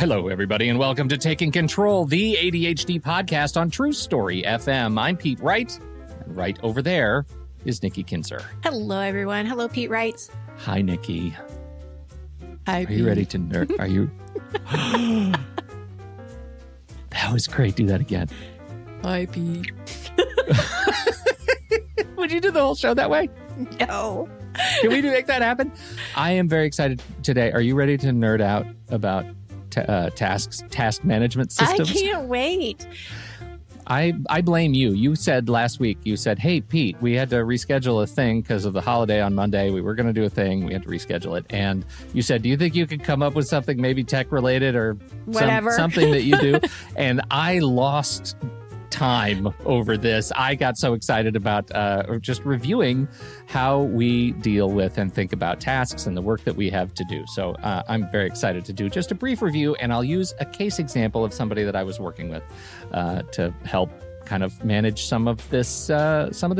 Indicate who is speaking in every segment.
Speaker 1: Hello, everybody, and welcome to Taking Control, the ADHD podcast on True Story FM. I'm Pete Wright, and right over there is Nikki Kinzer.
Speaker 2: Hello, everyone. Hello, Pete Wright.
Speaker 1: Hi, Nikki.
Speaker 2: Hi,
Speaker 1: Are you ready to nerd? Are you? That was great. Do that again.
Speaker 2: Hi, Pete.
Speaker 1: Would you do the whole show that way?
Speaker 2: No.
Speaker 1: Can we make that happen? I am very excited today. Are you ready to nerd out about task management systems?
Speaker 2: I can't wait.
Speaker 1: I blame you. You said last week, hey, Pete, we had to reschedule a thing because of the holiday on Monday. We were going to do a thing. We had to reschedule it. And you said, do you think you could come up with something maybe tech related or
Speaker 2: whatever,
Speaker 1: something that you do? And I lost time over this. I got so excited about just reviewing how we deal with and think about tasks and the work that we have to do. So I'm very excited to do just a brief review, and I'll use a case example of somebody that I was working with to help kind of manage some of this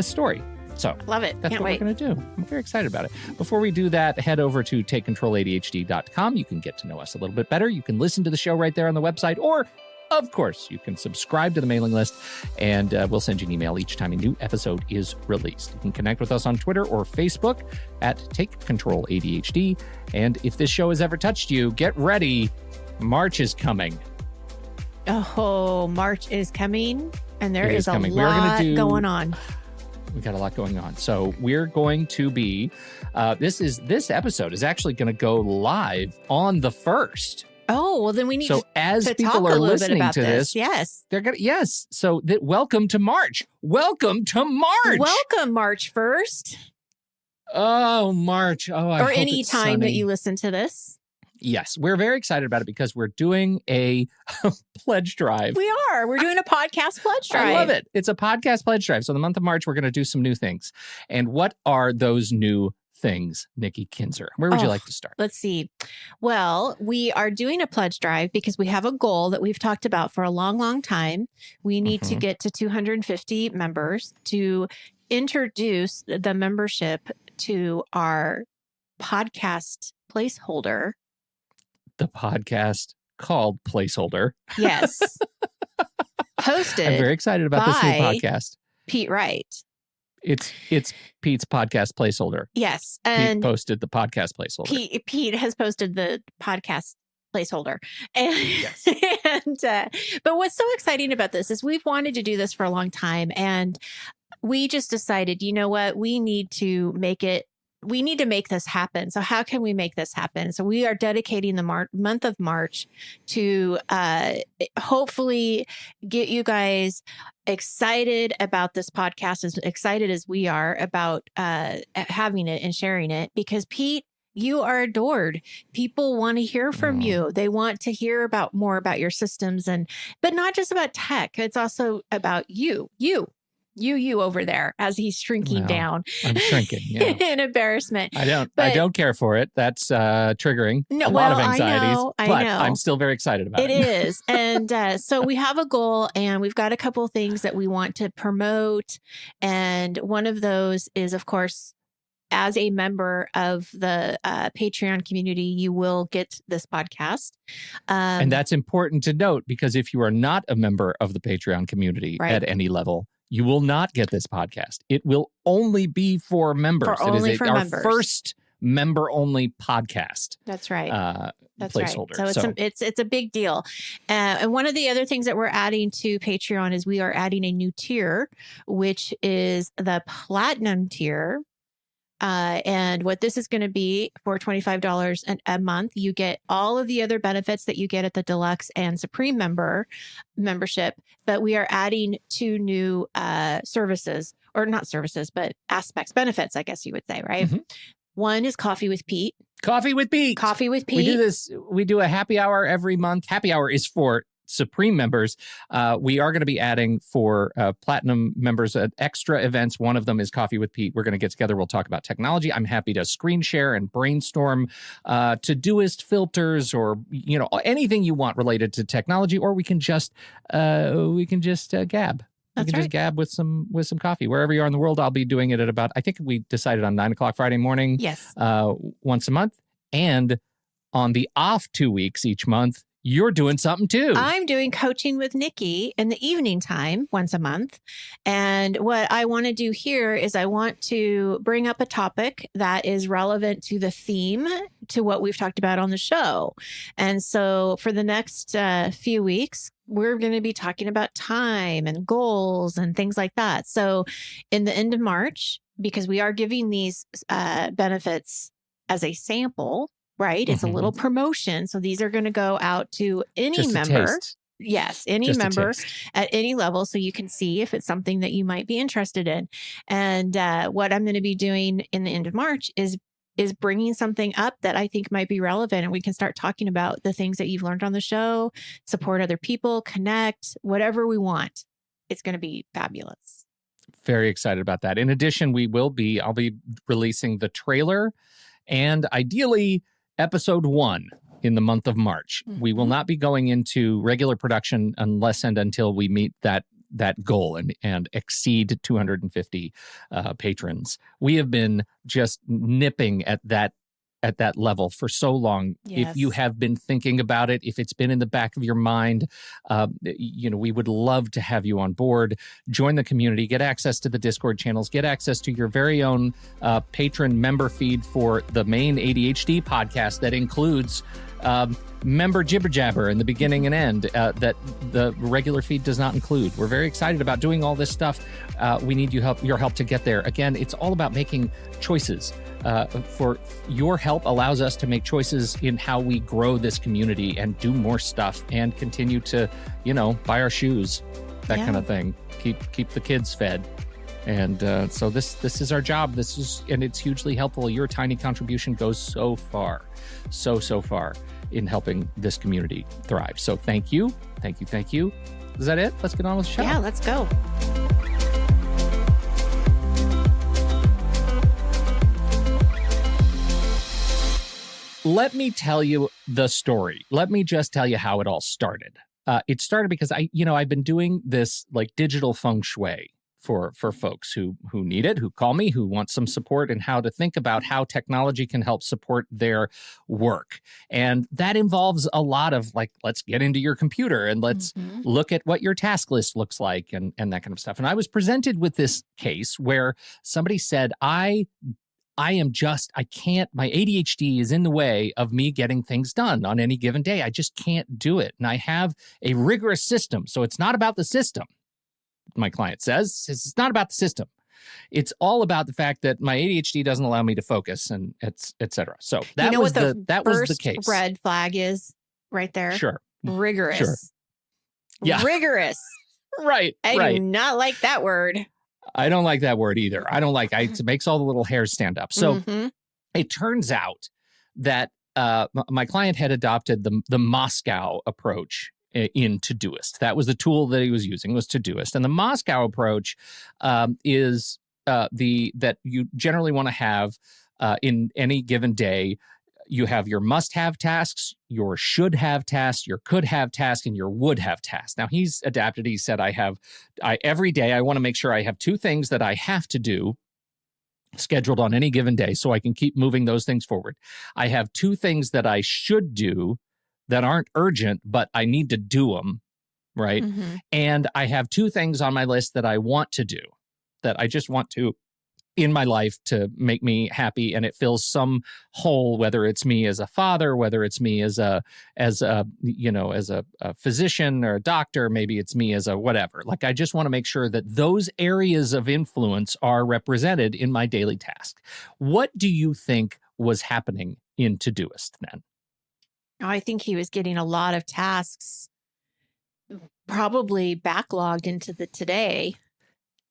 Speaker 1: story. So
Speaker 2: love it.
Speaker 1: That's
Speaker 2: Can't
Speaker 1: what
Speaker 2: wait.
Speaker 1: we're going to do. I'm very excited about it. Before we do that, head over to takecontroladhd.com. You can get to know us a little bit better. You can listen to the show right there on the website, or of course, you can subscribe to the mailing list, and we'll send you an email each time a new episode is released. You can connect with us on Twitter or Facebook at Take Control ADHD. And if this show has ever touched you, get ready. March is coming.
Speaker 2: Oh, March is coming, and there is a lot going on.
Speaker 1: We got a lot going on. So we're going to be, this episode is actually going to go live on the 1st.
Speaker 2: Oh, well, then we need
Speaker 1: to people
Speaker 2: talk
Speaker 1: are
Speaker 2: a little
Speaker 1: listening
Speaker 2: bit about
Speaker 1: to this.
Speaker 2: Yes.
Speaker 1: They're going to, yes. So welcome to March. Welcome to March.
Speaker 2: Welcome, March 1st.
Speaker 1: Oh, March. Oh, I
Speaker 2: or
Speaker 1: hope
Speaker 2: any
Speaker 1: it's
Speaker 2: time
Speaker 1: sunny.
Speaker 2: that you listen to this.
Speaker 1: Yes, we're very excited about it because we're doing a pledge drive.
Speaker 2: We are. We're doing a podcast pledge drive.
Speaker 1: I love it. It's a podcast pledge drive. So the month of March, we're going to do some new things. And what are those new things, Nikki Kinzer? Where would you like to start?
Speaker 2: Let's see. Well, we are doing a pledge drive because we have a goal that we've talked about for a long, long time. We need to get to 250 members to introduce the membership to our podcast placeholder.
Speaker 1: The podcast called Placeholder.
Speaker 2: Yes. Hosted.
Speaker 1: I'm very excited about this new podcast.
Speaker 2: Pete Wright.
Speaker 1: It's Pete's podcast placeholder.
Speaker 2: Yes.
Speaker 1: And Pete posted the podcast placeholder.
Speaker 2: Pete has posted the podcast placeholder. And,
Speaker 1: yes.
Speaker 2: But what's so exciting about this is we've wanted to do this for a long time. And we just decided, you know what? We need to make this happen. So how can we make this happen? So we are dedicating the month of March to hopefully get you guys excited about this podcast, as excited as we are about having it and sharing it, because Pete, you are adored. People want to hear from you. They want to hear more about your systems, but not just about tech. It's also about you over there as he's shrinking down.
Speaker 1: I'm shrinking, yeah.
Speaker 2: In embarrassment.
Speaker 1: I don't care for it. That's triggering a lot of anxieties.
Speaker 2: I
Speaker 1: but
Speaker 2: know.
Speaker 1: I'm still very excited about it.
Speaker 2: It is. And so we have a goal, and we've got a couple of things that we want to promote. And one of those is, of course, as a member of the Patreon community, you will get this podcast.
Speaker 1: And that's important to note, because if you are not a member of the Patreon community at any level, you will not get this podcast. It will only be for members. It is our first member-only podcast.
Speaker 2: That's right. That's
Speaker 1: placeholder.
Speaker 2: Right. So it's a big deal. And one of the other things that we're adding to Patreon is we are adding a new tier, which is the Platinum tier. And what this is going to be for $25 a month, you get all of the other benefits that you get at the Deluxe and Supreme membership, but we are adding 2 new services, or not services, but benefits, I guess you would say, right? Mm-hmm. One is Coffee with Pete.
Speaker 1: Coffee with Pete. We do this. We do a happy hour every month. Happy hour is for Supreme members. We are going to be adding for Platinum members extra events. One of them is Coffee with Pete. We're going to get together. We'll talk about technology. I'm happy to screen share and brainstorm Todoist filters, or anything you want related to technology. Or we can just gab.
Speaker 2: That's
Speaker 1: we can just gab with some coffee wherever you are in the world. I'll be doing it at about, I think we decided on 9:00 Friday morning.
Speaker 2: Yes.
Speaker 1: Once a month, and on the off 2 weeks each month, you're doing something too.
Speaker 2: I'm doing coaching with Nikki in the evening time once a month. And what I want to do here is I want to bring up a topic that is relevant to the theme, to what we've talked about on the show. And so for the next few weeks, we're going to be talking about time and goals and things like that. So in the end of March, because we are giving these benefits as a sample, right? It's a little promotion. So these are going to go out to any member. Yes, any member at any level. So you can see if it's something that you might be interested in. And what I'm going to be doing in the end of March is bringing something up that I think might be relevant. And we can start talking about the things that you've learned on the show, support other people, connect, whatever we want. It's going to be fabulous.
Speaker 1: Very excited about that. In addition, I'll be releasing the trailer and ideally episode 1 in the month of March. We will not be going into regular production unless and until we meet that goal and exceed 250 patrons. We have been just nipping at that level for so long.
Speaker 2: Yes.
Speaker 1: If you have been thinking about it, if it's been in the back of your mind, we would love to have you on board. Join the community, get access to the Discord channels, get access to your very own patron member feed for the main ADHD podcast that includes member jibber jabber in the beginning and end that the regular feed does not include. We're very excited about doing all this stuff. We need your help to get there. Again, it's all about making choices. For your help allows us to make choices in how we grow this community and do more stuff and continue to, buy our shoes, that kind of thing. Keep the kids fed. And so this is our job. And it's hugely helpful. Your tiny contribution goes so far, so far in helping this community thrive. So thank you. Is that it? Let's get on with the show.
Speaker 2: Yeah, let's go.
Speaker 1: Let me tell you the story. Let me just tell you how it all started. It started because I've been doing this like digital feng shui for folks who need it, who call me, who want some support in how to think about how technology can help support their work. And that involves a lot of like, let's get into your computer and let's look at what your task list looks like and that kind of stuff. And I was presented with this case where somebody said, I can't, my ADHD is in the way of me getting things done on any given day. I just can't do it. And I have a rigorous system. So it's not about the system. My client says it's not about the system. It's all about the fact that my ADHD doesn't allow me to focus and et cetera. So that was the case.
Speaker 2: Red flag is right there.
Speaker 1: Sure.
Speaker 2: Rigorous.
Speaker 1: Sure. Yeah.
Speaker 2: Rigorous.
Speaker 1: Right.
Speaker 2: I do not like that word.
Speaker 1: I don't like that word either. I don't like it makes all the little hairs stand up. So it turns out that my client had adopted the Moscow approach in Todoist. That was the tool that he was using, was Todoist. And the Moscow approach is that you generally want to have in any given day. You have your must-have tasks, your should-have tasks, your could-have tasks, and your would-have tasks. Now, he's adapted. He said, every day I want to make sure I have 2 things that I have to do scheduled on any given day so I can keep moving those things forward. I have 2 things that I should do that aren't urgent, but I need to do them, right? And I have 2 things on my list that I want to do, that I just want to in my life to make me happy, and it fills some hole, whether it's me as a father, whether it's me as a physician or a doctor, maybe it's me as a whatever. Like, I just want to make sure that those areas of influence are represented in my daily task. What do you think was happening in Todoist then?
Speaker 2: I think he was getting a lot of tasks probably backlogged into the today.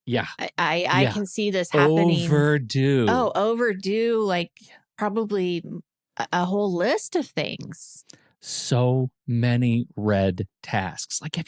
Speaker 1: Yeah.
Speaker 2: I can see this happening.
Speaker 1: Overdue.
Speaker 2: Oh, overdue, like probably a whole list of things.
Speaker 1: So many red tasks. Like, can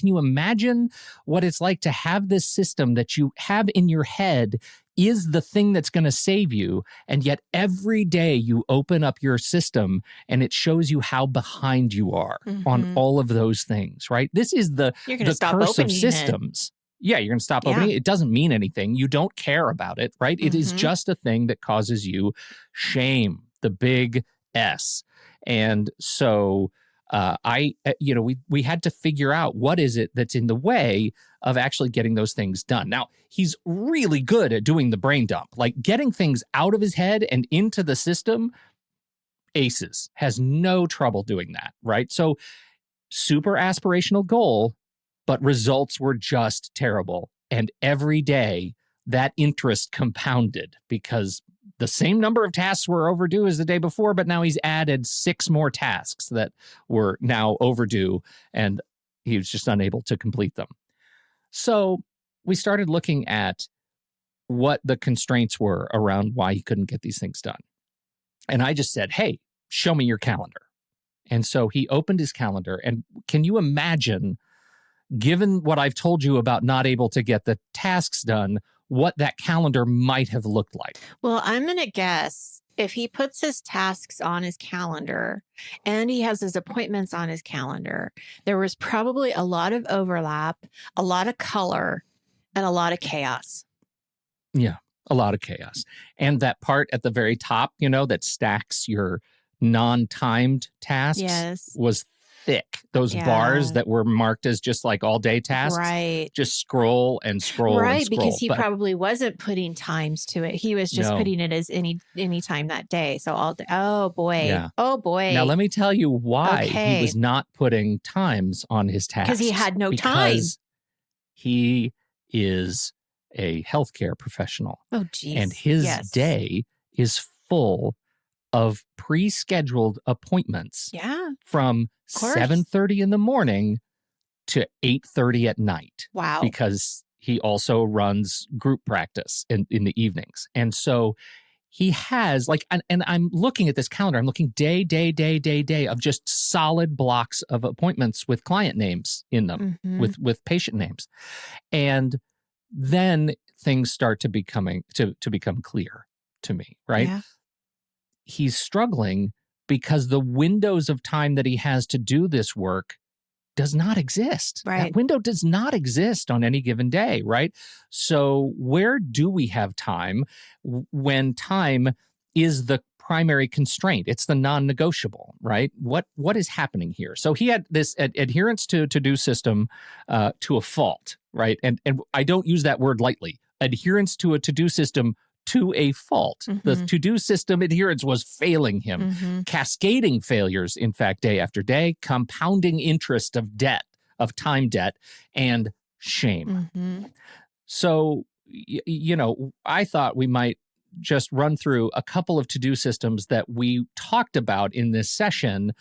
Speaker 1: you imagine what it's like to have this system that you have in your head is the thing that's going to save you, and yet every day you open up your system and it shows you how behind you are on all of those things, right? This is the curse of systems. Yeah, you're going to stop opening it. It doesn't mean anything. You don't care about it, right? It is just a thing that causes you shame, the big S. And so we had to figure out what is it that's in the way of actually getting those things done. Now, he's really good at doing the brain dump, like getting things out of his head and into the system. Aces, has no trouble doing that, right? So super aspirational goal, but results were just terrible. And every day that interest compounded because the same number of tasks were overdue as the day before, but now he's added 6 more tasks that were now overdue, and he was just unable to complete them. So we started looking at what the constraints were around why he couldn't get these things done. And I just said, hey, show me your calendar. And so he opened his calendar, and can you imagine, given what I've told you about not able to get the tasks done, what that calendar might have looked like?
Speaker 2: Well, I'm going to guess if he puts his tasks on his calendar and he has his appointments on his calendar, there was probably a lot of overlap, a lot of color, and a lot of chaos.
Speaker 1: Yeah, a lot of chaos. And that part at the very top, that stacks your non-timed tasks was thick. Those bars that were marked as just like all day tasks,
Speaker 2: right?
Speaker 1: Just scroll and scroll,
Speaker 2: right?
Speaker 1: And scroll.
Speaker 2: Because he probably wasn't putting times to it. He was just putting it as any time that day. So all day. Oh boy.
Speaker 1: Yeah.
Speaker 2: Oh boy.
Speaker 1: Now let me tell you why he was not putting times on his tasks.
Speaker 2: Because he had no time.
Speaker 1: Because he is a healthcare professional.
Speaker 2: Oh geez.
Speaker 1: And his day is full of pre-scheduled appointments.
Speaker 2: Yeah.
Speaker 1: From 7:30 in the morning to 8:30 at night.
Speaker 2: Wow.
Speaker 1: Because he also runs group practice in the evenings. And so he has and I'm looking at this calendar, I'm looking day of just solid blocks of appointments with client names in them, with patient names. And then things start to become clear to me, right?
Speaker 2: Yeah.
Speaker 1: He's struggling because the windows of time that he has to do this work does not exist.
Speaker 2: Right.
Speaker 1: That window does not exist on any given day, right? So where do we have time when time is the primary constraint? It's the non-negotiable, right? What is happening here? So he had this adherence to to-do system to a fault, right? And I don't use that word lightly. Adherence to a to-do system to a fault. The to-do system adherence was failing him. Cascading failures, in fact, day after day, compounding interest of debt, of time debt, and shame. So, I thought we might just run through a couple of to-do systems that we talked about in this session,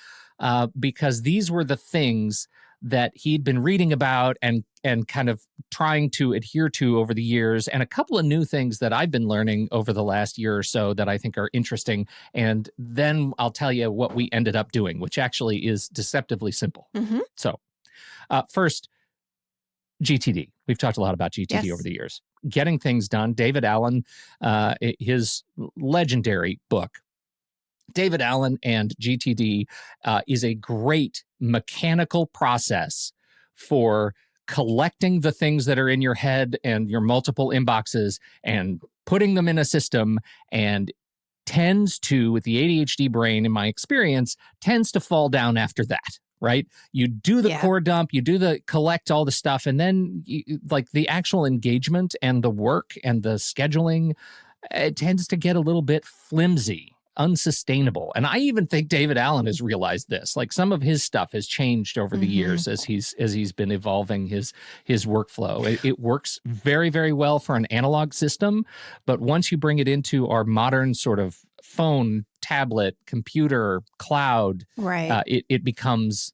Speaker 1: because these were the things that he'd been reading about and kind of trying to adhere to over the years, and a couple of new things that I've been learning over the last year or so that I think are interesting. And then I'll tell you what we ended up doing, which actually is deceptively simple. So first, GTD. We've talked a lot about GTD over the years. Getting things done. David Allen, his legendary book, David Allen and GTD, is a great mechanical process for collecting the things that are in your head and your multiple inboxes and putting them in a system, and tends to, with the ADHD brain, in my experience, tends to fall down after that, right? You do the core dump, you do the collect all the stuff, and then the actual engagement and the work and the scheduling, it tends to get a little bit flimsy, unsustainable. And I even think David Allen has realized this. Like, some of his stuff has changed over the years as he's been evolving his workflow. It works very, very well for an analog system, but once you bring it into our modern sort of phone, tablet, computer, cloud, it becomes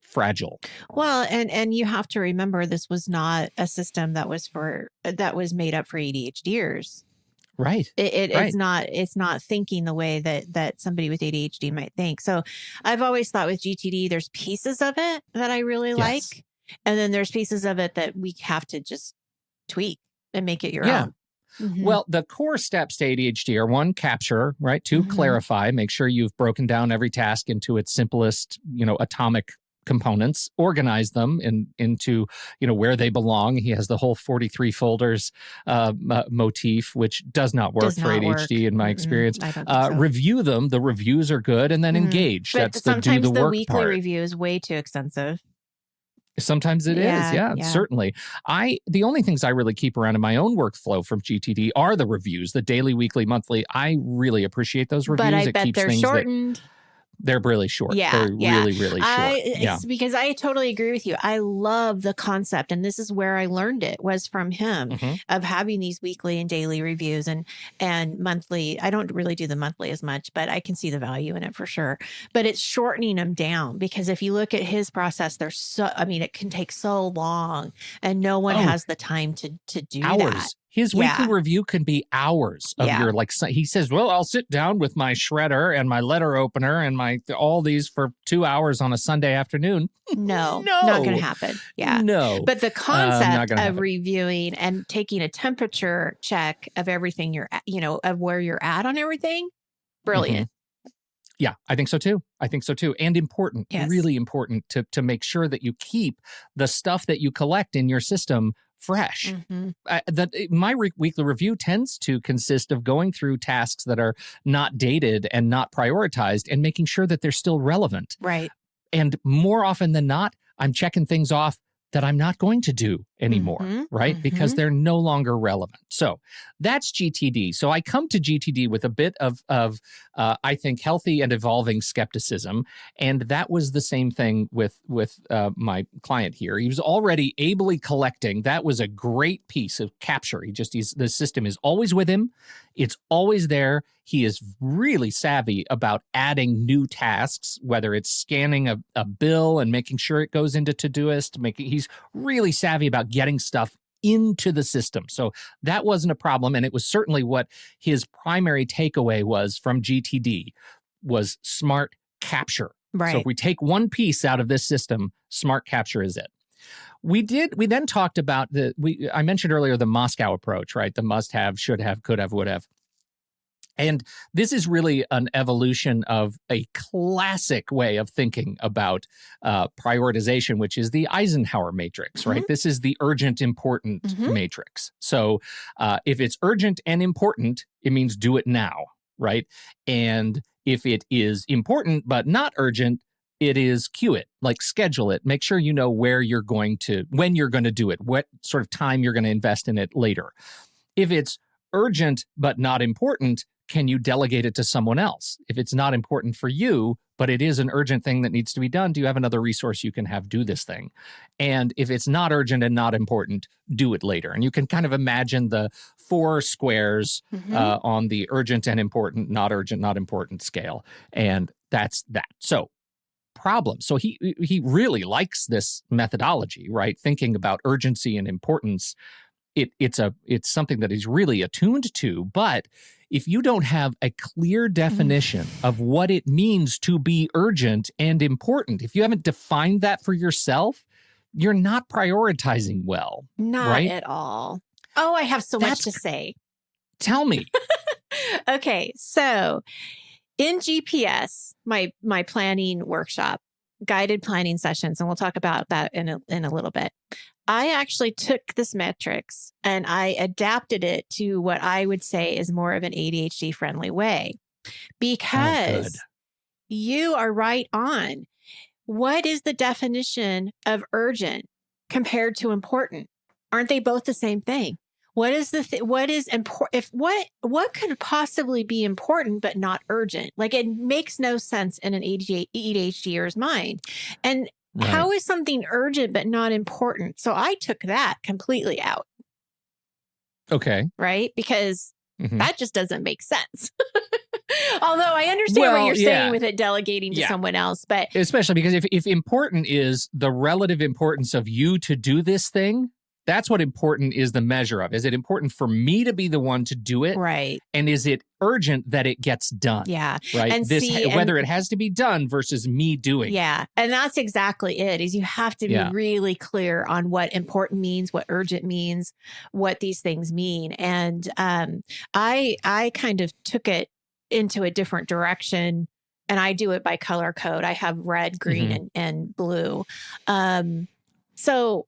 Speaker 1: fragile.
Speaker 2: Well, and you have to remember, this was not a system that was made up for ADHDers.
Speaker 1: Right.
Speaker 2: It's not thinking the way that somebody with ADHD might think. So I've always thought with GTD, there's pieces of it that I really like. And then there's pieces of it that we have to just tweak and make it your own.
Speaker 1: Well, the core steps to ADHD are: 1, capture, right? 2, clarify, make sure you've broken down every task into its simplest, atomic components, organize them into, where they belong. He has the whole 43 folders motif, which does not work for ADHD in my experience.
Speaker 2: I don't think so.
Speaker 1: Review them. The reviews are good, and then engage.
Speaker 2: But
Speaker 1: That's
Speaker 2: sometimes
Speaker 1: do the work
Speaker 2: weekly
Speaker 1: part.
Speaker 2: review is way too expensive.
Speaker 1: Sometimes it is. Yeah, certainly. The only things I really keep around in my own workflow from GTD are the reviews, the daily, weekly, monthly. I really appreciate those reviews.
Speaker 2: But I bet they're shortened.
Speaker 1: They're really short.
Speaker 2: Yeah,
Speaker 1: They're really, really short.
Speaker 2: It's because I totally agree with you. I love the concept, and this is where I learned it, was from him, of having these weekly and daily reviews and monthly. I don't really do the monthly as much, but I can see the value in it for sure. But it's shortening them down, because if you look at his process, it can take so long, and no one has the time to do that.
Speaker 1: His weekly review can be hours of your, he says, well, I'll sit down with my shredder and my letter opener and all these for 2 hours on a Sunday afternoon.
Speaker 2: No, not going to happen. Yeah.
Speaker 1: No.
Speaker 2: But the concept of reviewing and taking a temperature check of everything of where you're at on everything, brilliant.
Speaker 1: Yeah, I think so too. And important, really important to make sure that you keep the stuff that you collect in your system fresh. My weekly review tends to consist of going through tasks that are not dated and not prioritized and making sure that they're still relevant.
Speaker 2: Right.
Speaker 1: And more often than not, I'm checking things off that I'm not going to do anymore, right? Because they're no longer relevant. So that's GTD. So I come to GTD with a bit of I think, healthy and evolving skepticism. And that was the same thing with my client here. He was already ably collecting. That was a great piece of capture. The system is always with him. It's always there. He is really savvy about adding new tasks, whether it's scanning a bill and making sure it goes into Todoist. He's really savvy about getting stuff into the system. So that wasn't a problem. And it was certainly what his primary takeaway was from GTD, was smart capture.
Speaker 2: Right.
Speaker 1: So if we take one piece out of this system, smart capture is it. We then talked about I mentioned earlier the Moscow approach, right? The must have, should have, could have, would have. And this is really an evolution of a classic way of thinking about prioritization, which is the Eisenhower matrix, right? This is the urgent, important matrix. So if it's urgent and important, it means do it now, right? And if it is important but not urgent, it is queue it, like schedule it. Make sure you know when you're going to do it, what sort of time you're going to invest in it later. If it's urgent but not important, can you delegate it to someone else? If it's not important for you, but it is an urgent thing that needs to be done, do you have another resource you can have do this thing? And if it's not urgent and not important, do it later. And you can kind of imagine the 4 squares on the urgent and important, not important scale. And that's that. So problem. So he really likes this methodology, right? Thinking about urgency and importance. It's something that he's really attuned to, but if you don't have a clear definition of what it means to be urgent and important, if you haven't defined that for yourself, you're not prioritizing well.
Speaker 2: Not at all. Oh, I have so much to say.
Speaker 1: Tell me.
Speaker 2: Okay, so in GPS, my planning workshop, guided planning sessions, and we'll talk about that in a little bit. I actually took this metrics and I adapted it to what I would say is more of an ADHD friendly way, because you are right on. What is the definition of urgent compared to important? Aren't they both the same thing? What is what is important? What could possibly be important but not urgent? Like, it makes no sense in an ADHDer's mind. And how is something urgent but not important? So I took that completely out.
Speaker 1: Okay.
Speaker 2: Right? Because that just doesn't make sense. Although I understand what you're saying with it delegating to someone else, but
Speaker 1: especially because if important is the relative importance of you to do this thing, that's what important is the measure of. Is it important for me to be the one to do it?
Speaker 2: Right.
Speaker 1: And is it urgent that it gets done?
Speaker 2: Yeah.
Speaker 1: Right.
Speaker 2: And
Speaker 1: whether it has to be done versus me doing.
Speaker 2: Yeah. And that's exactly it, is you have to be really clear on what important means, what urgent means, what these things mean. And I kind of took it into a different direction and I do it by color code. I have red, green, and blue. So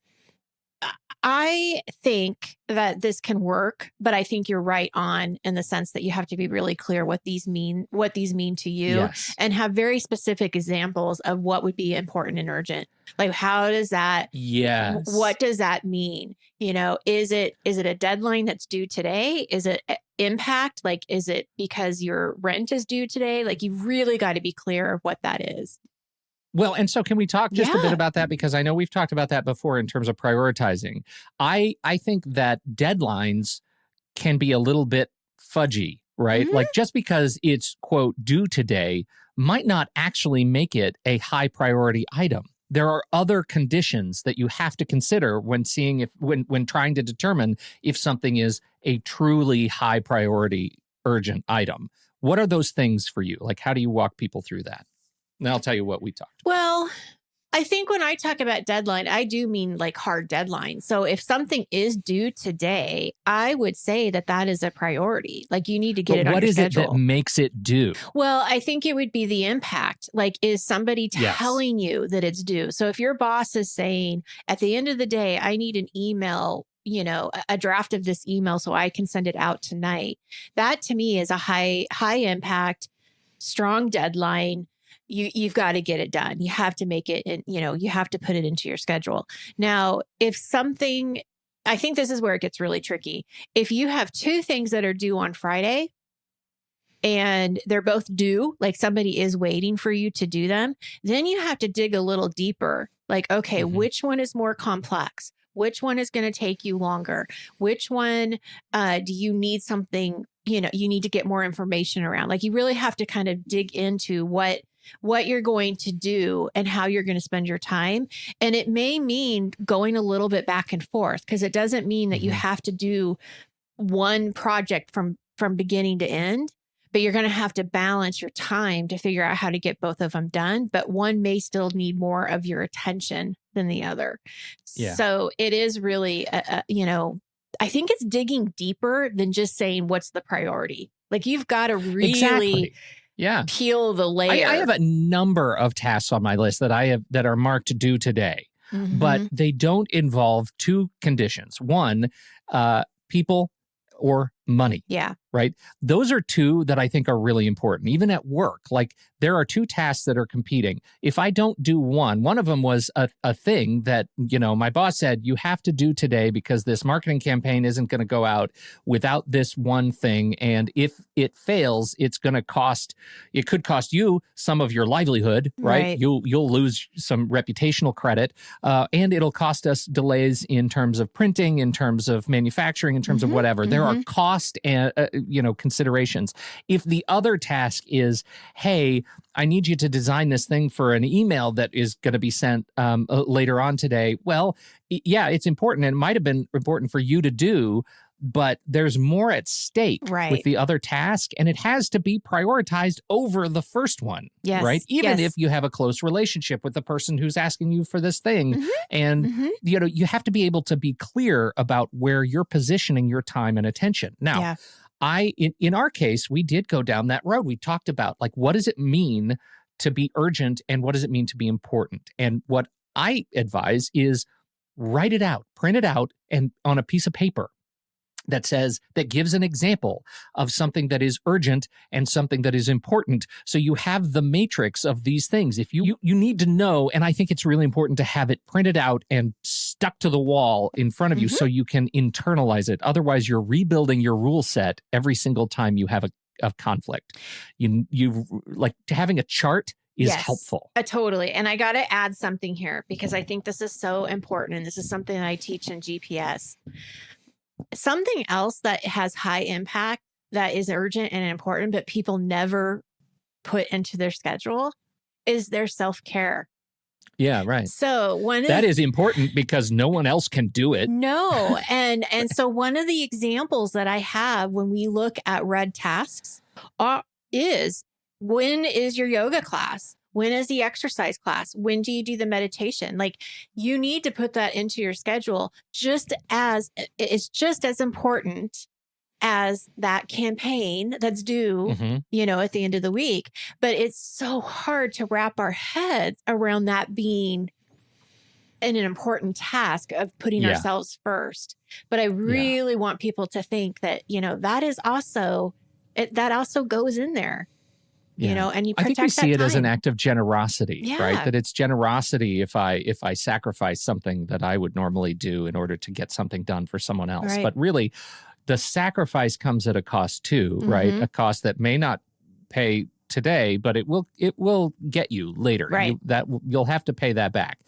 Speaker 2: I think that this can work, but I think you're right on in the sense that you have to be really clear what these mean to you, and have very specific examples of what would be important and urgent. Like, how does that, what does that mean? You know, is it a deadline that's due today? Is it impact? Like, is it because your rent is due today? Like, you really got to be clear of what that is.
Speaker 1: Well, and so can we talk just a bit about that? Because I know we've talked about that before in terms of prioritizing. I think that deadlines can be a little bit fudgy, right? Like, just because it's, quote, due today might not actually make it a high priority item. There are other conditions that you have to consider when when trying to determine if something is a truly high priority urgent item. What are those things for you? Like, how do you walk people through that? And I'll tell you what we talked about.
Speaker 2: Well, I think when I talk about deadline, I do mean like hard deadline. So if something is due today, I would say that is a priority. Like, you need to get it on your schedule.
Speaker 1: What is it that makes it due?
Speaker 2: Well, I think it would be the impact. Like, is somebody telling you that it's due? So if your boss is saying, at the end of the day, I need an email, you know, a draft of this email so I can send it out tonight. That to me is a high impact, strong deadline. You've got to get it done. You have to make it, you know, you have to put it into your schedule. Now, if something, I think this is where it gets really tricky. If you have two things that are due on Friday and they're both due, like somebody is waiting for you to do them, then you have to dig a little deeper. Like, okay, which one is more complex? Which one is going to take you longer? Which one do you need something, you know, you need to get more information around? Like, you really have to kind of dig into what you're going to do and how you're going to spend your time. And it may mean going a little bit back and forth, because it doesn't mean that you have to do one project from beginning to end, but you're going to have to balance your time to figure out how to get both of them done. But one may still need more of your attention than the other. Yeah. So it is really, you know, I think it's digging deeper than just saying what's the priority. Like, you've got to really peel the layer.
Speaker 1: I have a number of tasks on my list that are marked due today, but they don't involve two conditions. One, people or money.
Speaker 2: Yeah.
Speaker 1: Right. Those are two that I think are really important, even at work. Like, there are two tasks that are competing. If I don't do one of them was a thing that, you know, my boss said, you have to do today because this marketing campaign isn't going to go out without this one thing. And if it fails, it could cost you some of your livelihood, right? You'll lose some reputational credit, and it'll cost us delays in terms of printing, in terms of manufacturing, in terms of whatever. There are cost and, considerations. If the other task is, hey, I need you to design this thing for an email that is going to be sent later on today. Well, yeah, it's important. And it might have been important for you to do, but there's more at stake with the other task, and it has to be prioritized over the first one, right? Even if you have a close relationship with the person who's asking you for this thing. And, you know, you have to be able to be clear about where you're positioning your time and attention. Now, in our case, we did go down that road. We talked about, like, what does it mean to be urgent and what does it mean to be important? And what I advise is write it out, print it out, and on a piece of paper that gives an example of something that is urgent and something that is important. So you have the matrix of these things. If you need to know, and I think it's really important to have it printed out and stuck to the wall in front of you so you can internalize it. Otherwise, you're rebuilding your rule set every single time you have a conflict. You like having a chart is helpful.
Speaker 2: Totally. And I got to add something here because I think this is so important. And this is something that I teach in GPS. Something else that has high impact that is urgent and important, but people never put into their schedule is their self-care.
Speaker 1: Yeah, right.
Speaker 2: So
Speaker 1: that is important because no one else can do it.
Speaker 2: No. And so one of the examples that I have when we look at red tasks is, when is your yoga class? When is the exercise class? When do you do the meditation? Like, you need to put that into your schedule it's just as important as that campaign that's due, at the end of the week. But it's so hard to wrap our heads around that being an important task of putting ourselves first. But I really want people to think that, that is also, that also goes in there, and you protect that time.
Speaker 1: I think we see it as an act of generosity, right? That it's generosity if I sacrifice something that I would normally do in order to get something done for someone else.
Speaker 2: Right.
Speaker 1: But really, the sacrifice comes at a cost too, right? A cost that may not pay today, but it will get you later.
Speaker 2: Right.
Speaker 1: You'll have to pay that back.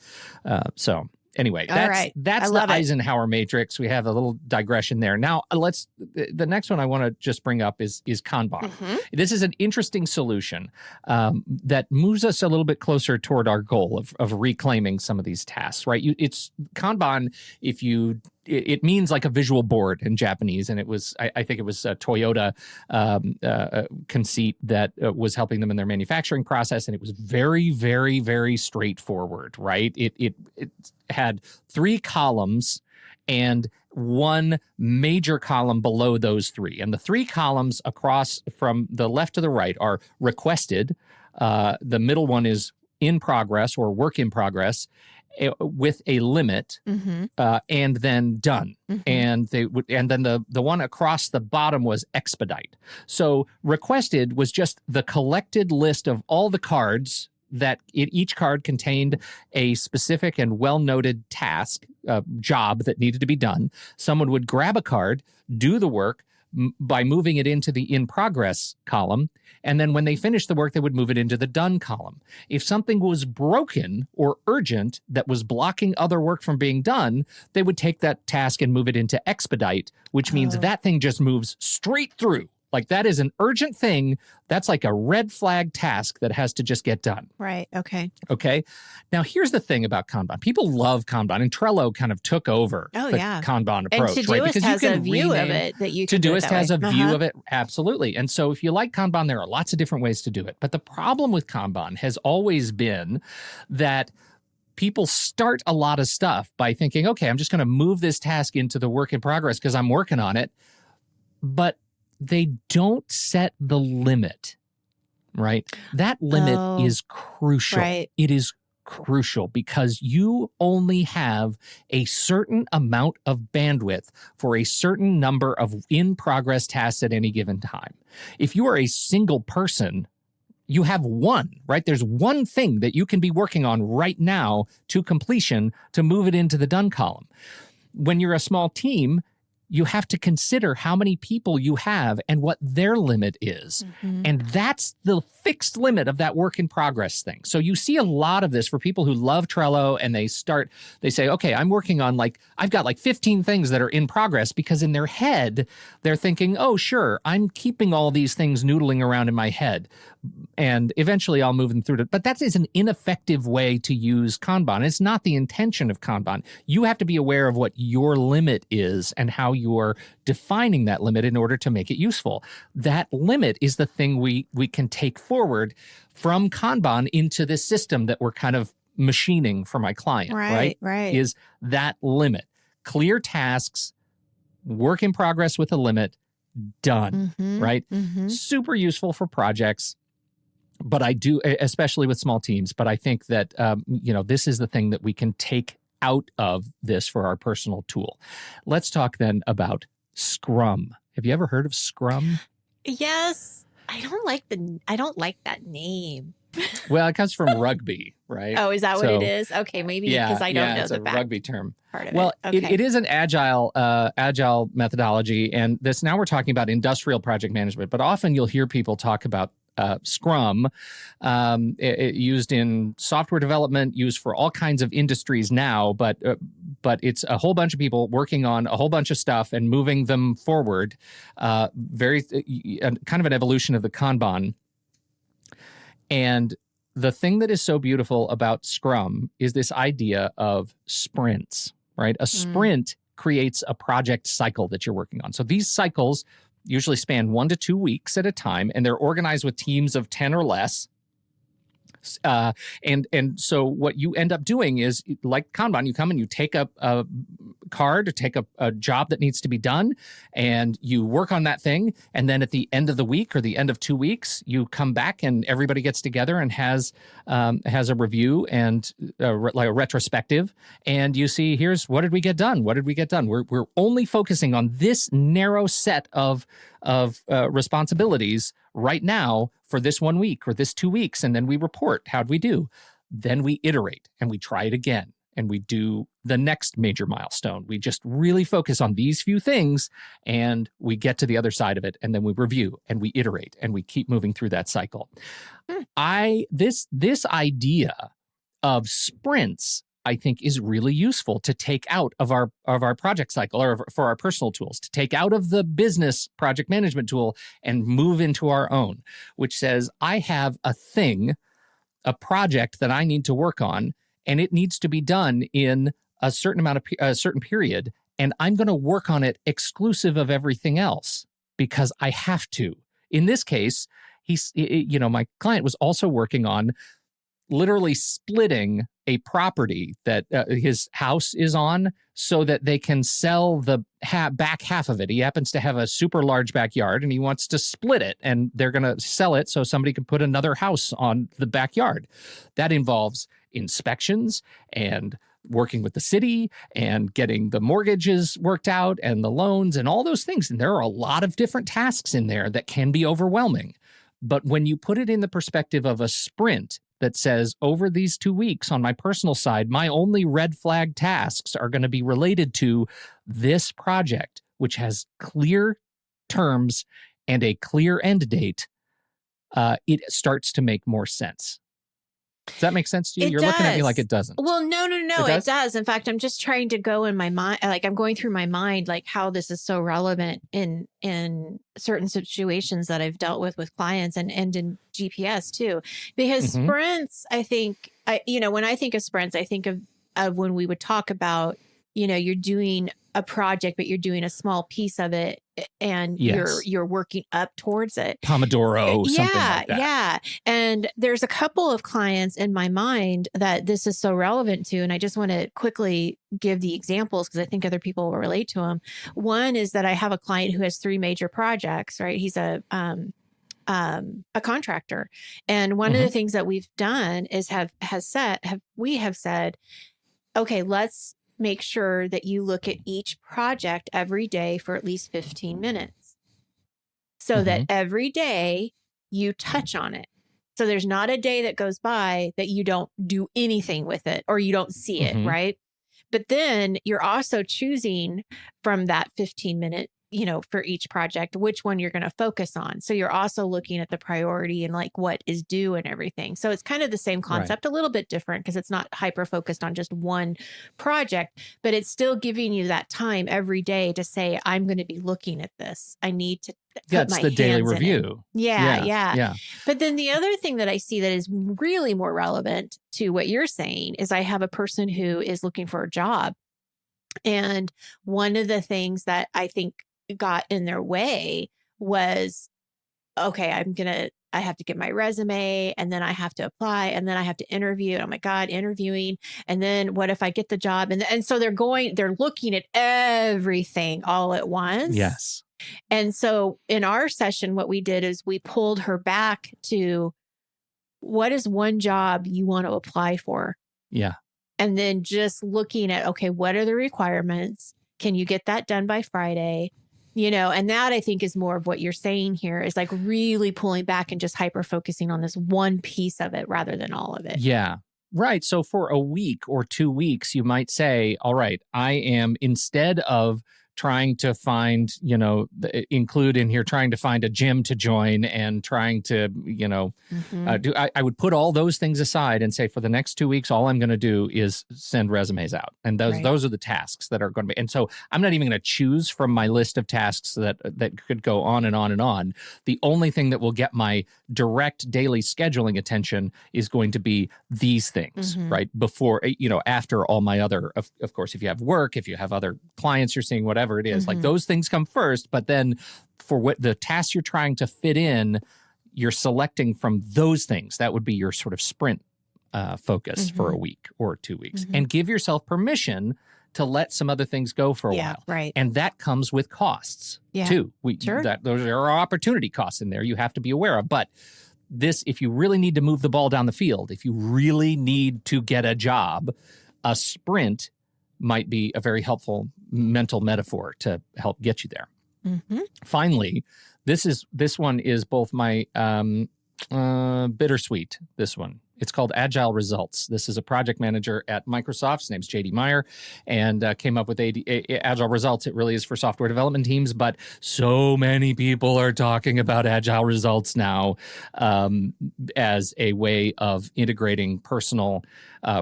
Speaker 1: So anyway, that's the Eisenhower matrix. We have a little digression there. Now the next one I want to just bring up is Kanban. This is an interesting solution that moves us a little bit closer toward our goal of reclaiming some of these tasks, right? It's Kanban, it means like a visual board in Japanese, and it was I think it was a Toyota conceit that was helping them in their manufacturing process, and it was very, very, very straightforward, right? It had 3 columns and one major column below those 3, and the 3 columns across from the left to the right are requested. The middle one is in progress or work in progress, with a limit, and then done. And then the one across the bottom was expedite. So requested was just the collected list of all the cards that each card contained a specific and well-noted task, job that needed to be done. Someone would grab a card, do the work by moving it into the in progress column, and then when they finished the work, they would move it into the done column. If something was broken or urgent that was blocking other work from being done, they would take that task and move it into expedite, which means that thing just moves straight through. Like that is an urgent thing. That's like a red flag task that has to just get done.
Speaker 2: Right. Okay.
Speaker 1: Okay. Now, here's the thing about Kanban. People love Kanban, and Trello kind of took over the Kanban approach.
Speaker 2: And Todoist
Speaker 1: because
Speaker 2: has a view of it that you can do it that way.
Speaker 1: Todoist has a view of it. Absolutely. And so if you like Kanban, there are lots of different ways to do it. But the problem with Kanban has always been that people start a lot of stuff by thinking, okay, I'm just going to move this task into the work in progress because I'm working on it. But they don't set the limit, right? That limit is crucial.
Speaker 2: Right.
Speaker 1: It is crucial because you only have a certain amount of bandwidth for a certain number of in-progress tasks at any given time. If you are a single person, you have one, right? There's one thing that you can be working on right now to completion to move it into the done column. When you're a small team, you have to consider how many people you have and what their limit is. And that's the fixed limit of that work in progress thing. So you see a lot of this for people who love Trello, and they say, okay, I'm working on I've got 15 things that are in progress, because in their head, they're thinking, oh, sure, I'm keeping all these things noodling around in my head, and eventually I'll move them through it. But that is an ineffective way to use Kanban. It's not the intention of Kanban. You have to be aware of what your limit is and how you're defining that limit in order to make it useful. That limit is the thing we can take forward from Kanban into this system that we're kind of machining for my client, right? Is that limit. Clear tasks, work in progress with a limit, done, right? Super useful for projects. But I do, especially with small teams, but I think that, this is the thing that we can take out of this for our personal tool. Let's talk then about Scrum. Have you ever heard of Scrum?
Speaker 2: Yes. I don't like that name.
Speaker 1: Well, it comes from rugby, right?
Speaker 2: Oh, is that what it is? Okay, maybe because I don't know the back
Speaker 1: rugby term.
Speaker 2: Part of
Speaker 1: well,
Speaker 2: it. Okay.
Speaker 1: It is an agile methodology, and now we're talking about industrial project management. But often you'll hear people talk about Scrum, used in software development, used for all kinds of industries now, but it's a whole bunch of people working on a whole bunch of stuff and moving them forward. Very kind of an evolution of the Kanban. And the thing that is so beautiful about Scrum is this idea of sprints, right? A sprint creates a project cycle that you're working on. So these cycles usually span 1 to 2 weeks at a time, and they're organized with teams of 10 or less. And so what you end up doing is, like Kanban, you come and you take a card or take a job that needs to be done, and you work on that thing. And then at the end of the week or the end of 2 weeks, you come back and everybody gets together and has a review and like a retrospective. And you see, here's what did we get done? What did we get done? We're only focusing on this narrow set of responsibilities right now for this 1 week or this 2 weeks, and then we report how'd we do. Then we iterate and we try it again, and we do the next major milestone. We just really focus on these few things, and we get to the other side of it, and then we review and we iterate and we keep moving through that cycle. This idea of sprints, I think, is really useful to take out of our project cycle, or for our personal tools, to take out of the business project management tool and move into our own, which says, I have a thing, a project that I need to work on, and it needs to be done in a certain period, and I'm going to work on it exclusive of everything else because I have to. In this case, my client was also working on literally splitting a property that his house is on so that they can sell the back half of it. He happens to have a super large backyard and he wants to split it, and they're going to sell it so somebody can put another house on the backyard. That involves inspections and working with the city and getting the mortgages worked out and the loans and all those things. And there are a lot of different tasks in there that can be overwhelming. But when you put it in the perspective of a sprint that says, over these 2 weeks on my personal side, my only red flag tasks are going to be related to this project, which has clear terms and a clear end date, it starts to make more sense. Does that make sense to you? You're looking at me like it doesn't.
Speaker 2: Well, no. It does. In fact, I'm just trying to go in my mind, like I'm going through my mind, like how this is so relevant in certain situations that I've dealt with clients and in GPS too. Because sprints, I think, when I think of sprints, I think of when we would talk about, you're doing a project, but you're doing a small piece of it, and you're working up towards it.
Speaker 1: Pomodoro, something like that.
Speaker 2: Yeah. And there's a couple of clients in my mind that this is so relevant to, and I just want to quickly give the examples because I think other people will relate to them. One is that I have a client who has 3 major projects, right? He's a contractor. And one of the things that we've done is we have said, okay, let's make sure that you look at each project every day for at least 15 minutes so that every day you touch on it. So there's not a day that goes by that you don't do anything with it or you don't see it, right? But then you're also choosing from that 15-minute, for each project, which one you're going to focus on. So you're also looking at the priority and like what is due and everything. So it's kind of the same concept, a little bit different because it's not hyper focused on just one project, but it's still giving you that time every day to say, I'm going to be looking at this. I need to put my
Speaker 1: the daily
Speaker 2: hands in
Speaker 1: review.
Speaker 2: it. Yeah. But then the other thing that I see that is really more relevant to what you're saying is I have a person who is looking for a job. And one of the things that I think got in their way was, okay, I have to get my resume and then I have to apply and then I have to interview. Oh my God, interviewing. And then what if I get the job? And so they're looking at everything all at once.
Speaker 1: Yes.
Speaker 2: And so in our session, what we did is we pulled her back to what is one job you want to apply for?
Speaker 1: Yeah.
Speaker 2: And then just looking at, okay, what are the requirements? Can you get that done by Friday? And that I think is more of what you're saying here is like really pulling back and just hyper focusing on this one piece of it rather than all of it.
Speaker 1: Yeah. Right. So for a week or 2 weeks, you might say, all right, I am, instead of trying to find, include in here, trying to find a gym to join and trying to, I would put all those things aside and say, for the next 2 weeks, all I'm going to do is send resumes out. And those are the tasks that are going to be. And so I'm not even going to choose from my list of tasks that could go on and on and on. The only thing that will get my direct daily scheduling attention is going to be these things, right? Before, after all my other, of course, if you have work, if you have other clients you're seeing, whatever it is, like those things come first. But then for what the tasks you're trying to fit in, you're selecting from those things. That would be your sort of sprint focus for a week or 2 weeks, and give yourself permission to let some other things go for a while.
Speaker 2: Right.
Speaker 1: And that comes with costs too. Those are opportunity costs in there you have to be aware of. But this, if you really need to move the ball down the field, if you really need to get a job, a sprint might be a very helpful mental metaphor to help get you there. Finally, this one is both my bittersweet, this one. It's called Agile Results. This is a project manager at Microsoft. His name's JD Meyer, and came up with Agile Results. It really is for software development teams, but so many people are talking about Agile Results now as a way of integrating personal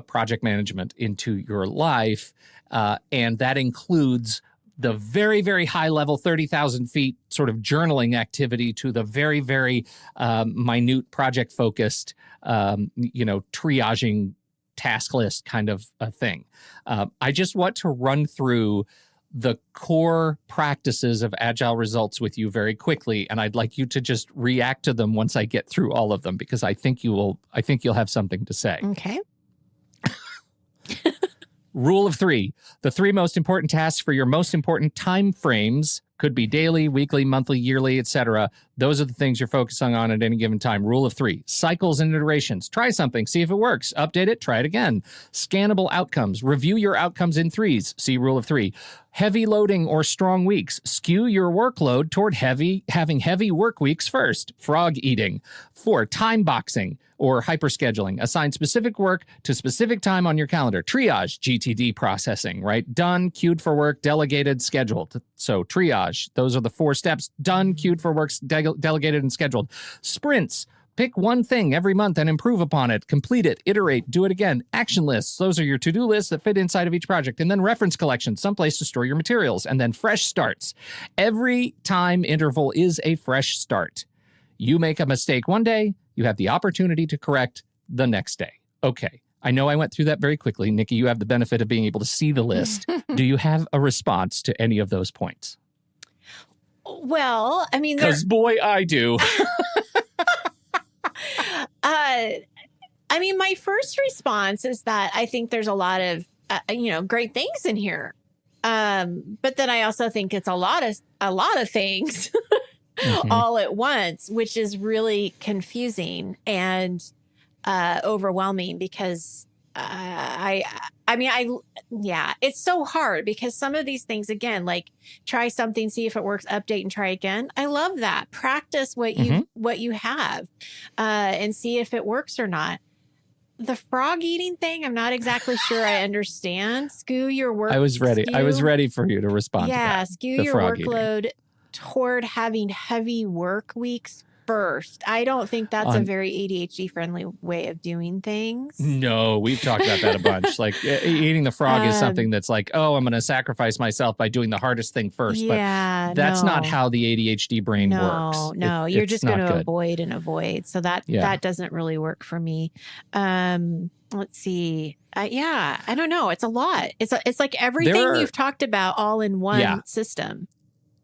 Speaker 1: project management into your life, and that includes the very, very high level, 30,000 feet sort of journaling activity to the very, very minute project focused, triaging task list kind of a thing. I just want to run through the core practices of Agile Results with you very quickly, and I'd like you to just react to them once I get through all of them, because I think you'll have something to say.
Speaker 2: Okay.
Speaker 1: Rule of 3, the 3 most important tasks for your most important time frames could be daily, weekly, monthly, yearly, etc. Those are the things you're focusing on at any given time. Rule of 3, cycles and iterations. Try something, see if it works. Update it, try it again. Scannable outcomes. Review your outcomes in threes. See rule of 3. Heavy loading or strong weeks. Skew your workload toward having heavy work weeks first. Frog eating. 4, time boxing or hyperscheduling. Assign specific work to specific time on your calendar. Triage, GTD processing, right? Done, queued for work, delegated, scheduled. So triage, those are the 4 steps. Done, queued for work, delegated, and scheduled. Sprints. Pick one thing every month and improve upon it. Complete it, iterate, do it again. Action lists. Those are your to-do lists that fit inside of each project. And then reference collection, someplace to store your materials. And then fresh starts. Every time interval is a fresh start. You make a mistake one day, you have the opportunity to correct the next day. Okay. I know I went through that very quickly. Nikki, you have the benefit of being able to see the list. Do you have a response to any of those points?
Speaker 2: Well, I mean,
Speaker 1: because boy, I do.
Speaker 2: My first response is that I think there's a lot of, great things in here. But then I also think it's a lot of things all at once, which is really confusing and overwhelming because it's so hard because some of these things, again, like try something, see if it works, update and try again. I love that. Practice what you have and see if it works or not. The frog eating thing, I'm not exactly sure I understand. Skew your work.
Speaker 1: I was ready for you to respond to that.
Speaker 2: Yeah, skew your workload toward having heavy work weeks first. I don't think that's a very ADHD friendly way of doing things.
Speaker 1: No, we've talked about that a bunch. Like eating the frog is something that's like, oh, I'm going to sacrifice myself by doing the hardest thing first.
Speaker 2: Yeah,
Speaker 1: but that's not how the ADHD brain works.
Speaker 2: No, you're just going to avoid and avoid. So that doesn't really work for me. Let's see. I don't know. It's a lot. It's like everything you've talked about all in one system.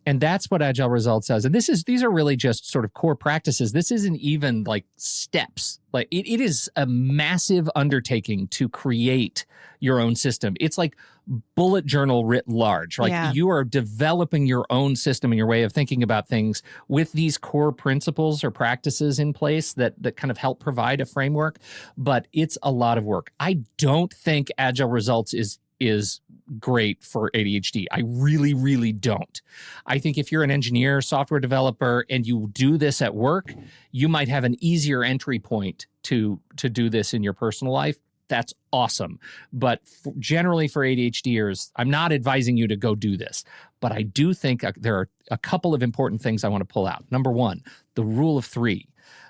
Speaker 1: And that's what Agile Results says. And these are really just sort of core practices. This isn't even like steps. Like it is a massive undertaking to create your own system. It's like bullet journal writ large. Like you are developing your own system and your way of thinking about things with these core principles or practices in place that kind of help provide a framework. But it's a lot of work. I don't think Agile Results is great for ADHD. I really, really don't. I think if you're an engineer, software developer, and you do this at work, you might have an easier entry point to do this in your personal life. That's awesome. But generally for ADHDers, I'm not advising you to go do this. But I do think there are a couple of important things I want to pull out. Number 1, the rule of 3.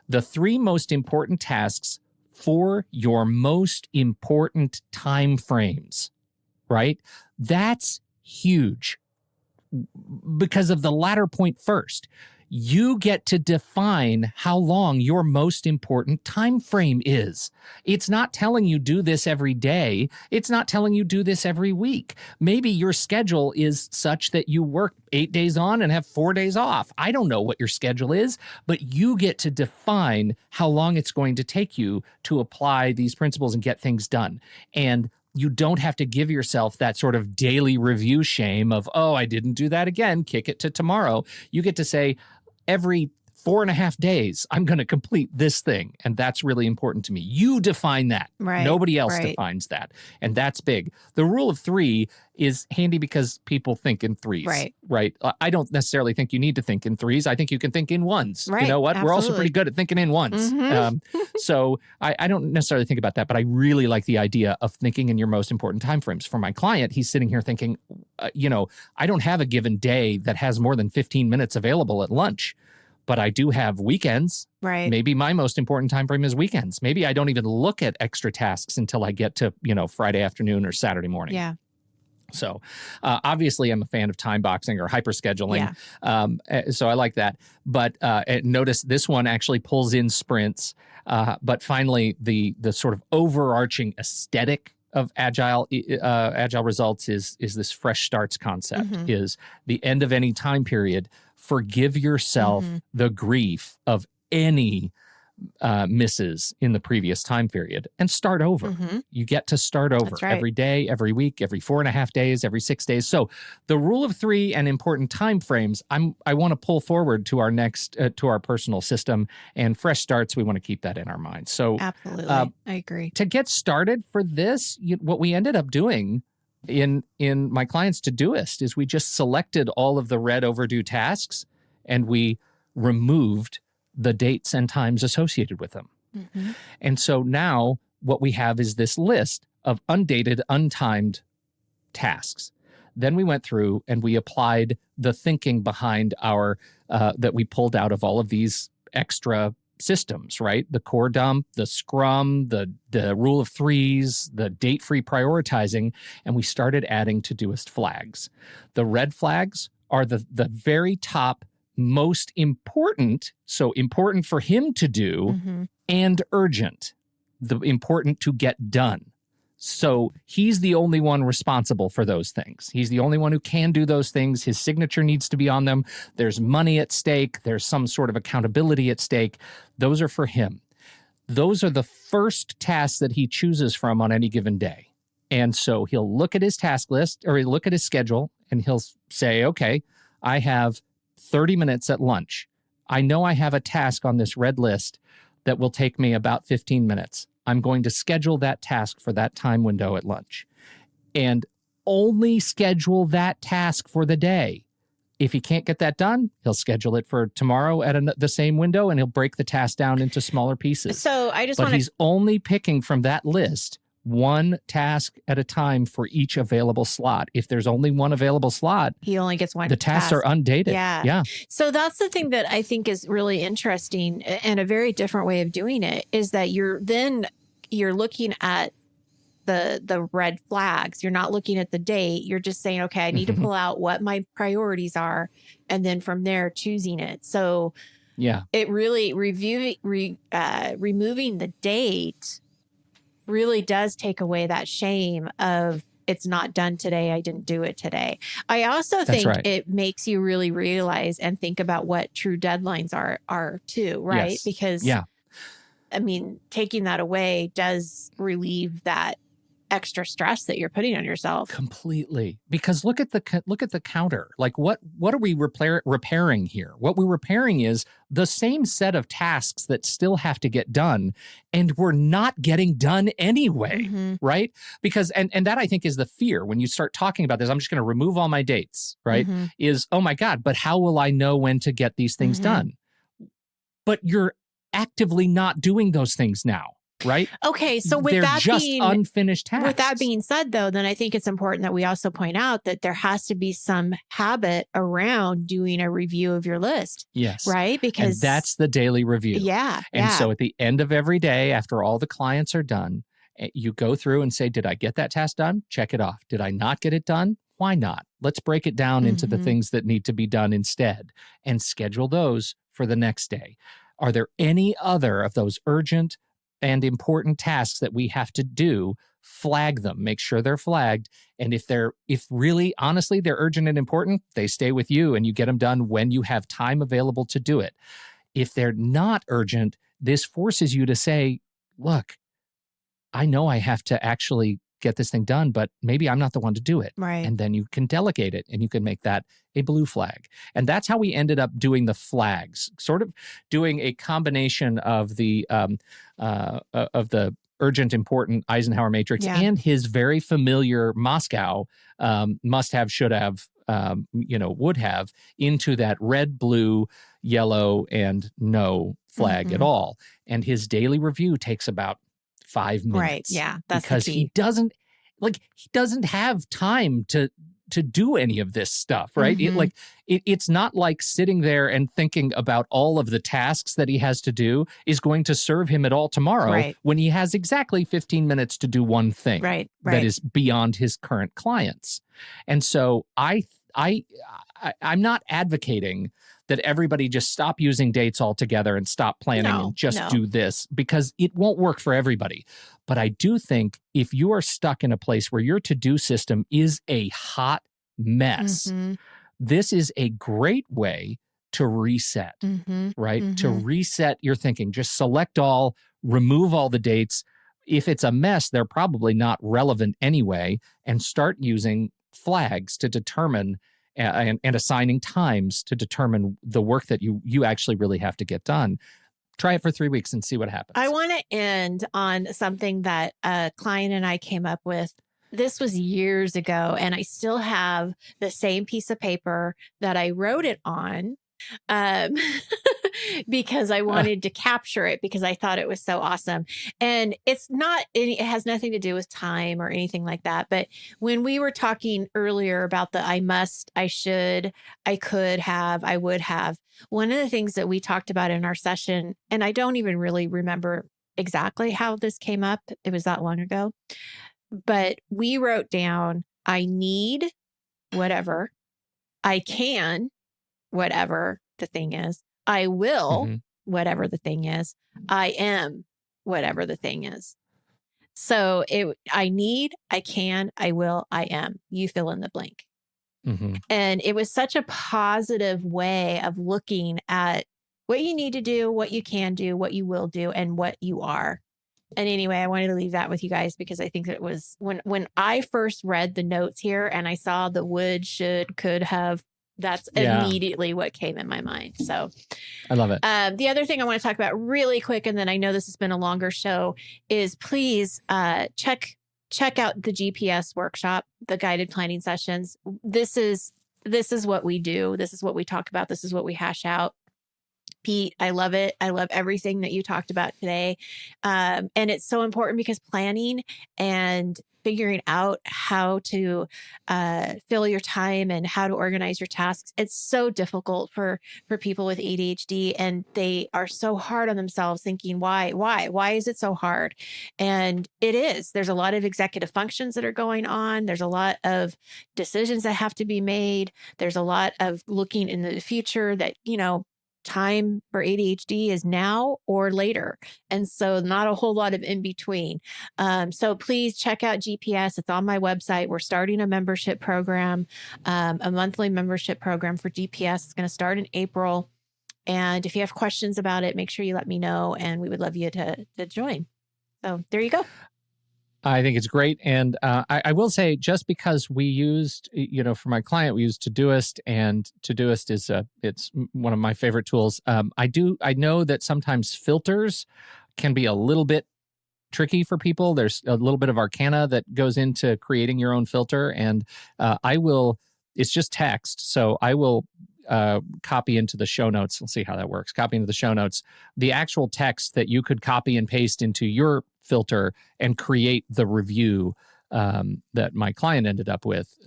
Speaker 1: The 3 most important tasks for your most important time frames. Right? That's huge because of the latter point first. You get to define how long your most important time frame is. It's not telling you do this every day. It's not telling you do this every week. Maybe your schedule is such that you work 8 days on and have 4 days off. I don't know what your schedule is, but you get to define how long it's going to take you to apply these principles and get things done. And you don't have to give yourself that sort of daily review shame of, oh, I didn't do that again, kick it to tomorrow. You get to say, every 4.5 days, I'm going to complete this thing. And that's really important to me. You define that.
Speaker 2: Right.
Speaker 1: Nobody else defines that. And that's big. The rule of 3 is handy because people think in threes. Right. I don't necessarily think you need to think in threes. I think you can think in ones.
Speaker 2: Right.
Speaker 1: You know what?
Speaker 2: Absolutely.
Speaker 1: We're also pretty good at thinking in ones. So I don't necessarily think about that, but I really like the idea of thinking in your most important timeframes. For my client, he's sitting here thinking, I don't have a given day that has more than 15 minutes available at lunch. But I do have weekends.
Speaker 2: Right.
Speaker 1: Maybe my most important time frame is weekends. Maybe I don't even look at extra tasks until I get to, Friday afternoon or Saturday morning.
Speaker 2: Yeah.
Speaker 1: So obviously I'm a fan of time boxing or hyperscheduling.
Speaker 2: Yeah.
Speaker 1: So I like that. But notice this one actually pulls in sprints. But finally, the sort of overarching aesthetic of agile results is this fresh starts concept, is the end of any time period. Forgive yourself the grief of any misses in the previous time period and start over. You get to start over every day, every week, every 4.5 days, every 6 days. So the rule of 3 and important time frames, I want to pull forward to our next, to our personal system, and fresh starts. We want to keep that in our minds. So
Speaker 2: absolutely. I agree.
Speaker 1: To get started for this, what we ended up doing in my client's Todoist is we just selected all of the red overdue tasks and we removed the dates and times associated with them. And so now what we have is this list of undated, untimed tasks. Then we went through and we applied the thinking behind our, that we pulled out of all of these extra systems, right? The core dump, the scrum, the rule of threes, the date-free prioritizing, and we started adding Todoist flags. The red flags are the very top, most important, so important for him to do, and urgent, the important to get done. So he's the only one responsible for those things. He's the only one who can do those things. His signature needs to be on them. There's money at stake. There's some sort of accountability at stake. Those are for him. Those are the first tasks that he chooses from on any given day. And so he'll look at his task list, or he'll look at his schedule, and he'll say, okay, I have 30 minutes at lunch. I know I have a task on this red list that will take me about 15 minutes. I'm going to schedule that task for that time window at lunch, and only schedule that task for the day. If he can't get that done, he'll schedule it for tomorrow at the same window, and he'll break the task down into smaller pieces.
Speaker 2: So
Speaker 1: But he's only picking from that list one task at a time for each available slot. If there's only one available slot,
Speaker 2: he only gets one.
Speaker 1: The tasks are undated.
Speaker 2: Yeah. So that's the thing that I think is really interesting, and a very different way of doing it is that you're looking at the red flags. You're not looking at the date. You're just saying, okay, I need to pull out what my priorities are, and then from there choosing it. So it really removing the date really does take away that shame of it's not done today. I didn't do it today. I also think it makes you really realize and think about what true deadlines are too, right?
Speaker 1: Yes.
Speaker 2: Because I mean, taking that away does relieve that extra stress that you're putting on yourself.
Speaker 1: Completely. Because look at the counter. Like what are we repairing here? What we're repairing is the same set of tasks that still have to get done, and we're not getting done anyway, right? Because and that I think is the fear when you start talking about this. I'm just going to remove all my dates, right? Is, oh my God, but how will I know when to get these things done? But you're actively not doing those things now. Right?
Speaker 2: Okay. So
Speaker 1: they're just unfinished tasks.
Speaker 2: With that being said, though, then I think it's important that we also point out that there has to be some habit around doing a review of your list.
Speaker 1: Yes.
Speaker 2: Right? Because
Speaker 1: that's the daily review.
Speaker 2: Yeah.
Speaker 1: And so at the end of every day, after all the clients are done, you go through and say, did I get that task done? Check it off. Did I not get it done? why not? Let's break it down into the things that need to be done instead and schedule those for the next day. Are there any other of those urgent and important tasks that we have to do? Flag them, make sure they're flagged. And if really, honestly, they're urgent and important, they stay with you and you get them done when you have time available to do it. If they're not urgent, this forces you to say, look, I know I have to actually get this thing done, but maybe I'm not the one to do it.
Speaker 2: Right.
Speaker 1: And then you can delegate it and you can make that a blue flag. And that's how we ended up doing the flags, sort of doing a combination of the urgent, important Eisenhower matrix and his very familiar Moscow must have, should have, would have into that red, blue, yellow, and no flag at all. And his daily review takes about 5 minutes.
Speaker 2: Right. Yeah. That's
Speaker 1: because
Speaker 2: the key.
Speaker 1: he doesn't have time to do any of this stuff, right? It's not like sitting there and thinking about all of the tasks that he has to do is going to serve him at all tomorrow when he has exactly 15 minutes to do one thing that is beyond his current clients. And so I'm not advocating that everybody just stop using dates altogether and stop planning and just do this, because it won't work for everybody. But I do think if you are stuck in a place where your to-do system is a hot mess, this is a great way to reset, right? To reset your thinking. Just select all, remove all the dates. If it's a mess, they're probably not relevant anyway, and start using flags to determine and assigning times to determine the work that you actually really have to get done. Try it for 3 weeks and see what happens.
Speaker 2: I want to end on something that a client and I came up with. This was years ago, and I still have the same piece of paper that I wrote it on because I wanted to capture it because I thought it was so awesome. And it has nothing to do with time or anything like that. But when we were talking earlier about the I must, I should, I could have, I would have, one of the things that we talked about in our session, and I don't even really remember exactly how this came up, it was that long ago, but we wrote down, I need whatever, I can, whatever the thing is, I will, whatever the thing is, I am, whatever the thing is. So I need, I can, I will, I am. You fill in the blank. And it was such a positive way of looking at what you need to do, what you can do, what you will do, and what you are. And anyway, I wanted to leave that with you guys because I think that it was when I first read the notes here and I saw the would, should, could have, that's immediately what came in my mind. So
Speaker 1: I love it.
Speaker 2: The other thing I want to talk about really quick, and then I know this has been a longer show, is please check out the GPS workshop, the guided planning sessions. This is what we do. This is what we talk about. This is what we hash out. Pete, I love it. I love everything that you talked about today. And it's so important because planning and figuring out how to fill your time and how to organize your tasks. It's so difficult for people with ADHD, and they are so hard on themselves thinking, why is it so hard? And it is. There's a lot of executive functions that are going on. There's a lot of decisions that have to be made. There's a lot of looking in the future that, time for ADHD is now or later. And so not a whole lot of in between. So please check out GPS. It's on my website. We're starting a membership program, a monthly membership program for GPS. It's going to start in April. And if you have questions about it, make sure you let me know. And we would love you to join. So there you go.
Speaker 1: I think it's great. And I will say, just because we used, for my client, we used Todoist, and Todoist it's one of my favorite tools. I know that sometimes filters can be a little bit tricky for people. There's a little bit of arcana that goes into creating your own filter. And it's just text. So I will copy into the show notes. We'll see how that works. Copy into the show notes the actual text that you could copy and paste into your filter and create the review that my client ended up with.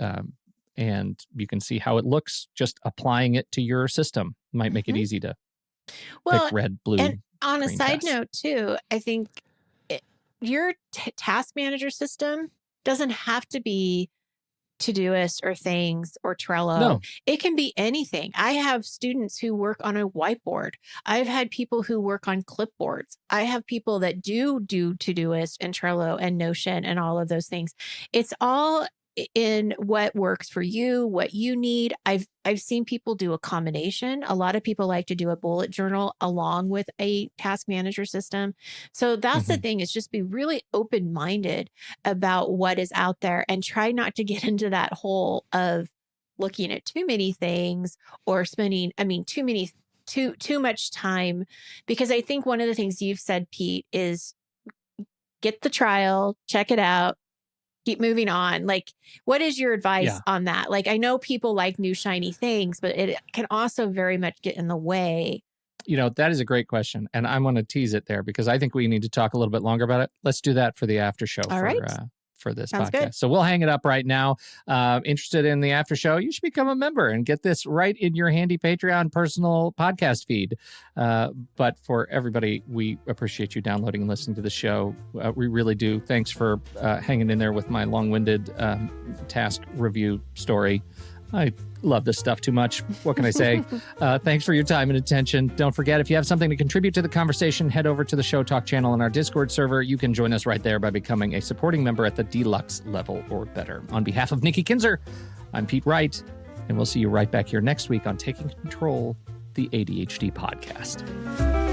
Speaker 1: And you can see how it looks just applying it to your system. Might make it easy to pick red, blue.
Speaker 2: And on a side
Speaker 1: test.
Speaker 2: note too, I think your task manager system doesn't have to be Todoist or things or Trello.
Speaker 1: No.
Speaker 2: It can be anything. I have students who work on a whiteboard. I've had people who work on clipboards. I have people that do Todoist and Trello and Notion and all of those things. It's all in what works for you, what you need. I've seen people do a combination. A lot of people like to do a bullet journal along with a task manager system. So that's the thing, is just be really open-minded about what is out there and try not to get into that hole of looking at too many things or spending, too much time. Because I think one of the things you've said, Pete, is get the trial, check it out, keep moving on. Like, what is your advice on that? Like, I know people like new shiny things, but it can also very much get in the way.
Speaker 1: That is a great question. And I'm going to tease it there because I think we need to talk a little bit longer about it. Let's do that for the after show for this
Speaker 2: Sounds
Speaker 1: podcast.
Speaker 2: good.
Speaker 1: So we'll hang it up right now. Interested in the after show, you should become a member and get this right in your handy Patreon personal podcast feed. But for everybody, we appreciate you downloading and listening to the show. We really do. Thanks for hanging in there with my long-winded task review story. I love this stuff too much. What can I say? Thanks for your time and attention. Don't forget, if you have something to contribute to the conversation, head over to the Show Talk channel in our Discord server. You can join us right there by becoming a supporting member at the deluxe level or better. On behalf of Nikki Kinzer, I'm Pete Wright, and we'll see you right back here next week on Taking Control, the ADHD podcast.